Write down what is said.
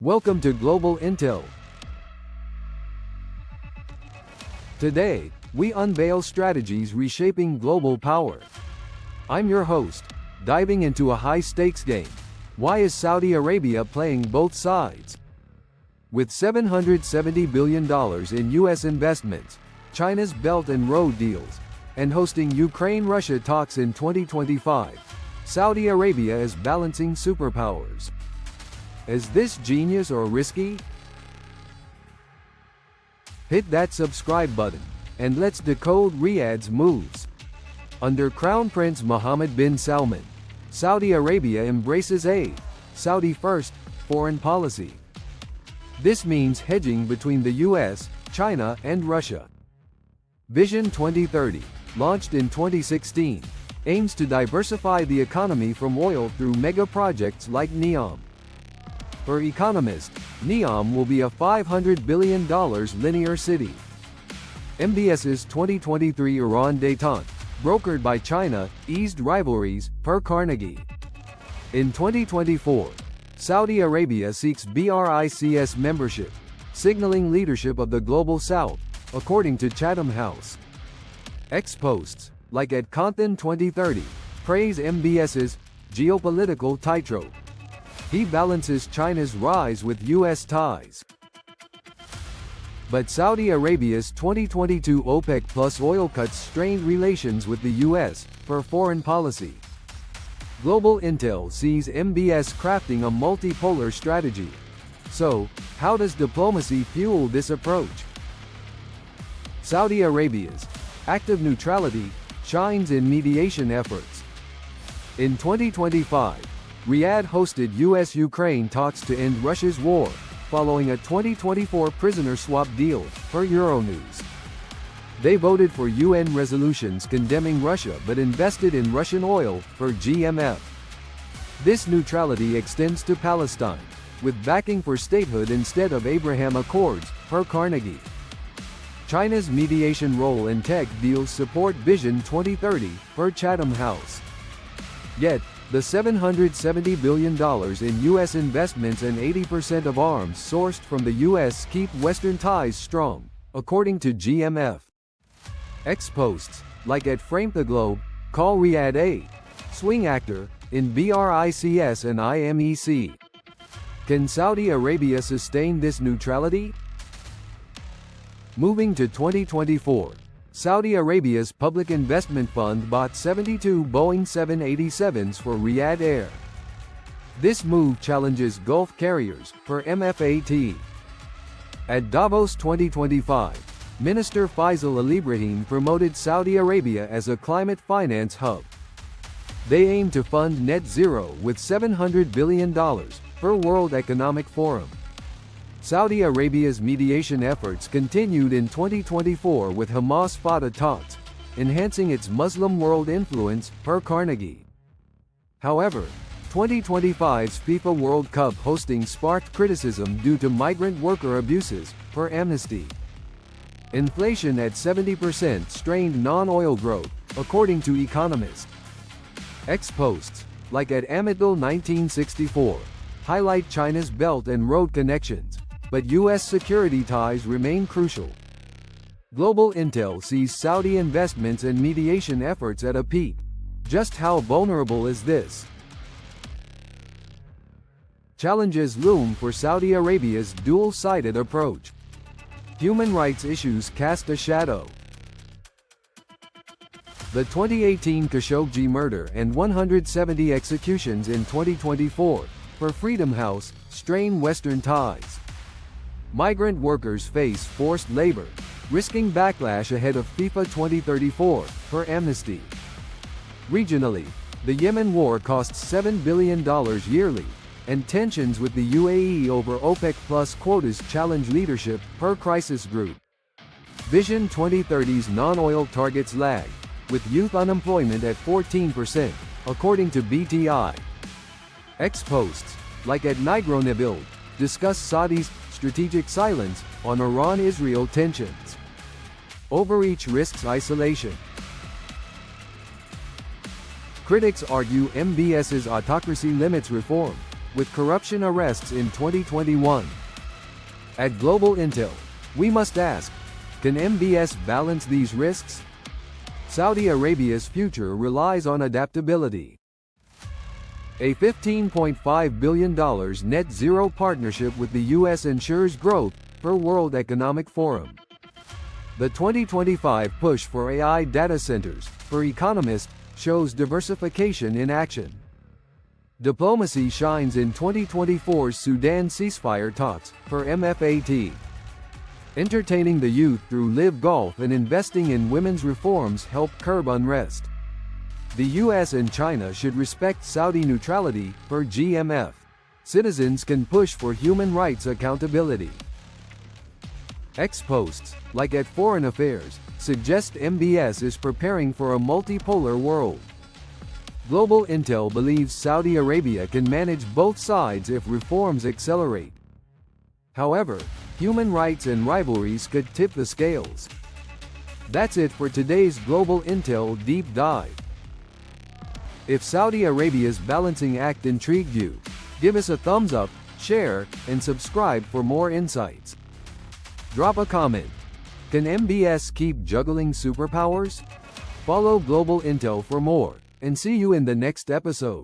Welcome to Global Intel. Today, we unveil strategies reshaping global power. I'm your host, diving into a high-stakes game. Why is Saudi Arabia playing both sides? With $770 billion in U.S. investments, China's Belt and Road deals, and hosting Ukraine-Russia talks in 2025, Saudi Arabia is balancing superpowers. Is this genius or risky? Hit that subscribe button, and let's decode Riyadh's moves. Under Crown Prince Mohammed bin Salman, Saudi Arabia embraces a Saudi-first foreign policy. This means hedging between the US, China, and Russia. Vision 2030, launched in 2016, aims to diversify the economy from oil through mega projects like NEOM. For economists, NEOM will be a $500 billion linear city. MBS's 2023 Iran détente, brokered by China, eased rivalries, per Carnegie. In 2024, Saudi Arabia seeks BRICS membership, signaling leadership of the Global South, according to Chatham House. Ex-posts, like at Compton 2030, praise MBS's geopolitical tightrope. He balances China's rise with U.S. ties. But Saudi Arabia's 2022 OPEC plus oil cuts strained relations with the U.S. for foreign policy. Global Intel sees MBS crafting a multipolar strategy. So, how does diplomacy fuel this approach? Saudi Arabia's active neutrality shines in mediation efforts. In 2025, Riyadh hosted U.S.-Ukraine talks to end Russia's war, following a 2024 prisoner swap deal, per Euronews. They voted for UN resolutions condemning Russia but invested in Russian oil, per GMF. This neutrality extends to Palestine, with backing for statehood instead of Abraham Accords, per Carnegie. China's mediation role in tech deals support Vision 2030, per Chatham House. Yet, the $770 billion in U.S. investments and 80% of arms sourced from the U.S. keep Western ties strong, according to GMF. Ex-posts, like at Frame the Globe, call Riyadh a swing actor in BRICS and IMEC. Can Saudi Arabia sustain this neutrality? Moving to 2024, Saudi Arabia's Public Investment Fund bought 72 Boeing 787s for Riyadh Air. This move challenges Gulf carriers, per MFAT. At Davos 2025, Minister Faisal Al-Ibrahim promoted Saudi Arabia as a climate finance hub. They aim to fund net zero with $700 billion, per World Economic Forum. Saudi Arabia's mediation efforts continued in 2024 with Hamas-Fatah talks, enhancing its Muslim world influence, per Carnegie. However, 2025's FIFA World Cup hosting sparked criticism due to migrant worker abuses, per Amnesty. Inflation at 70% strained non-oil growth, according to economists. Ex-posts, like at Amityville 1964, highlight China's Belt and Road connections, but U.S. security ties remain crucial. Global Intel sees Saudi investments and mediation efforts at a peak. Just how vulnerable is this? Challenges loom for Saudi Arabia's dual-sided approach. Human rights issues cast a shadow. The 2018 Khashoggi murder and 170 executions in 2024, per Freedom House, strain Western ties. Migrant workers face forced labor, risking backlash ahead of FIFA 2034, per Amnesty. Regionally, the Yemen war costs $7 billion yearly, and tensions with the UAE over OPEC plus quotas challenge leadership, per Crisis Group. Vision 2030's non-oil targets lag, with youth unemployment at 14%, according to BTI. Ex-posts, like at Nigronebuild, discuss Saudi's strategic silence on Iran-Israel tensions. Overreach risks isolation. Critics argue MBS's autocracy limits reform, with corruption arrests in 2021. At Global Intel, we must ask, can MBS balance these risks? Saudi Arabia's future relies on adaptability. A $15.5 billion net zero partnership with the U.S. ensures growth, per World Economic Forum. The 2025 push for AI data centers, per Economist, shows diversification in action. Diplomacy shines in 2024's Sudan ceasefire talks, per MFAT. Entertaining the youth through Live Golf and investing in women's reforms help curb unrest. The US and China should respect Saudi neutrality, per GMF. Citizens can push for human rights accountability. Ex-posts, like at Foreign Affairs, suggest MBS is preparing for a multipolar world. Global Intel believes Saudi Arabia can manage both sides if reforms accelerate. However, human rights and rivalries could tip the scales. That's it for today's Global Intel Deep Dive. If Saudi Arabia's balancing act intrigued you, give us a thumbs up, share, and subscribe for more insights. Drop a comment. Can MBS keep juggling superpowers? Follow Global Intel for more, and see you in the next episode.